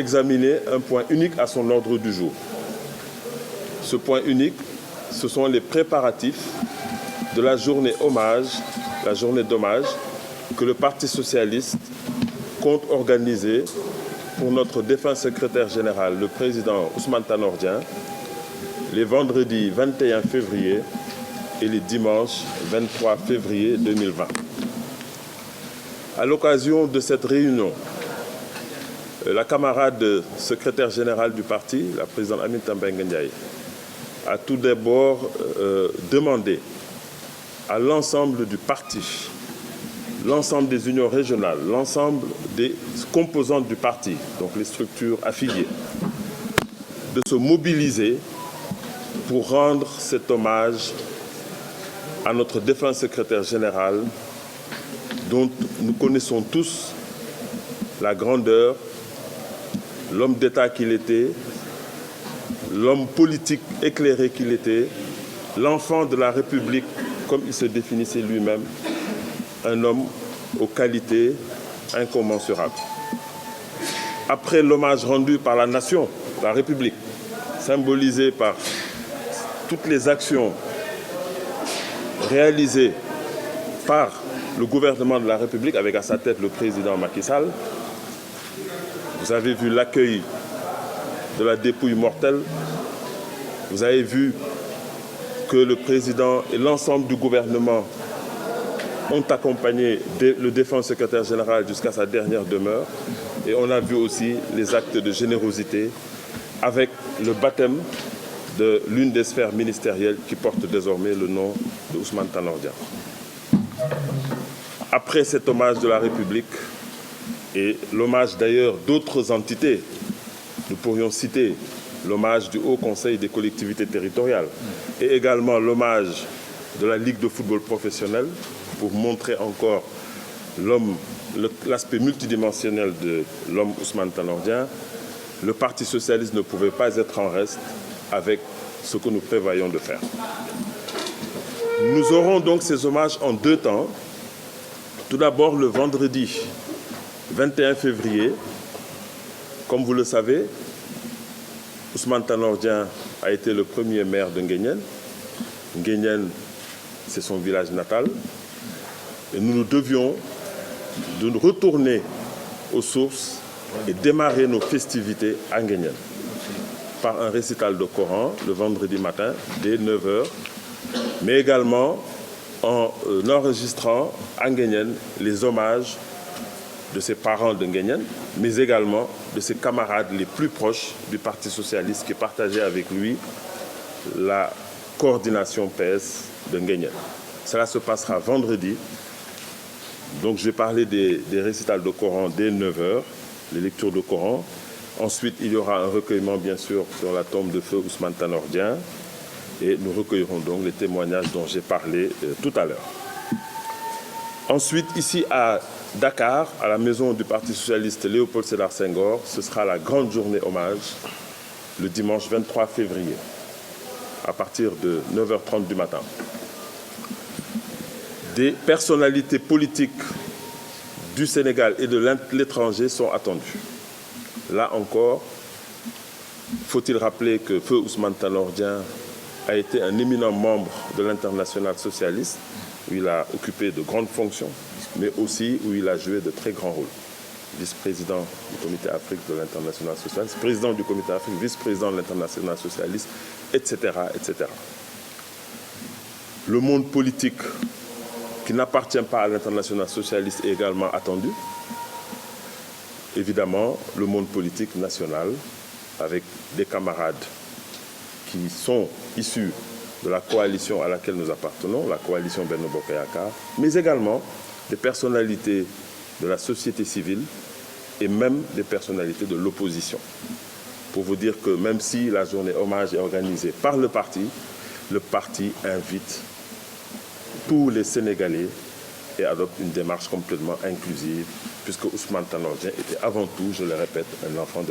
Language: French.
examiner un point unique à son ordre du jour. Ce point unique, ce sont les préparatifs de la journée hommage, la journée d'hommage que le Parti socialiste compte organiser pour notre défunt secrétaire général, le président Ousmane Tanor Dieng, les vendredis 21 février et les dimanches 23 février 2020. À l'occasion de cette réunion, la camarade secrétaire générale du parti, la présidente Aminata Mbengue Ndiaye, a tout d'abord demandé à l'ensemble du parti, l'ensemble des unions régionales, l'ensemble des composantes du parti, donc les structures affiliées, de se mobiliser pour rendre cet hommage à notre défunt secrétaire général, dont nous connaissons tous la grandeur, l'homme d'État qu'il était, l'homme politique éclairé qu'il était, l'enfant de la République, comme il se définissait lui-même, un homme aux qualités incommensurables. Après l'hommage rendu par la nation, la République, symbolisé par toutes les actions réalisées par le gouvernement de la République, avec à sa tête le président Macky Sall, vous avez vu l'accueil de la dépouille mortelle, vous avez vu que le président et l'ensemble du gouvernement ont accompagné le défunt secrétaire général jusqu'à sa dernière demeure. Et on a vu aussi les actes de générosité avec le baptême de l'une des sphères ministérielles qui porte désormais le nom de Ousmane Tanor Dieng. Après cet hommage de la République et l'hommage d'ailleurs d'autres entités, nous pourrions citer l'hommage du Haut Conseil des collectivités territoriales et également l'hommage de la Ligue de football professionnel pour montrer encore l'aspect multidimensionnel de l'homme Ousmane Tanor Dieng. Le Parti socialiste ne pouvait pas être en reste avec ce que nous prévoyons de faire. Nous aurons donc ces hommages en deux temps. Tout d'abord le vendredi 21 février. Comme vous le savez, Ousmane Tanor Dieng a été le premier maire de Nguéniène. Nguéniène, c'est son village natal. Et nous devions de retourner aux sources et démarrer nos festivités à Nguéniène par un récital de Coran le vendredi matin dès 9h, mais également en enregistrant à Nguéniène les hommages de ses parents de Nguéniène, mais également de ses camarades les plus proches du Parti socialiste qui partageaient avec lui la coordination PS de Nguéniène. Cela se passera vendredi. Donc je vais parler des récitals de Coran dès 9h, les lectures de Coran. Ensuite, il y aura un recueillement, bien sûr, sur la tombe de feu Ousmane Tanor Dieng. Et nous recueillerons donc les témoignages dont j'ai parlé tout à l'heure. Ensuite, ici à Dakar, à la maison du Parti socialiste Léopold Sédar Senghor, ce sera la grande journée hommage, le dimanche 23 février, à partir de 9h30 du matin. Des personnalités politiques du Sénégal et de l'étranger sont attendues. Là encore, faut-il rappeler que feu Ousmane Tanor Dieng a été un éminent membre de l'Internationale socialiste, où il a occupé de grandes fonctions, mais aussi où il a joué de très grands rôles. Vice-président du Comité Afrique de l'Internationale socialiste, président du Comité Afrique, vice-président de l'Internationale socialiste, etc., etc. Le monde politique qui n'appartient pas à l'Internationale socialiste est également attendu. Évidemment, le monde politique national, avec des camarades qui sont issus de la coalition à laquelle nous appartenons, la coalition Benno Bokk Yakaar, mais également des personnalités de la société civile et même des personnalités de l'opposition. Pour vous dire que même si la journée hommage est organisée par le parti invite tous les Sénégalais et adopte une démarche complètement inclusive, puisque Ousmane Tanor Dieng était avant tout, je le répète, un enfant de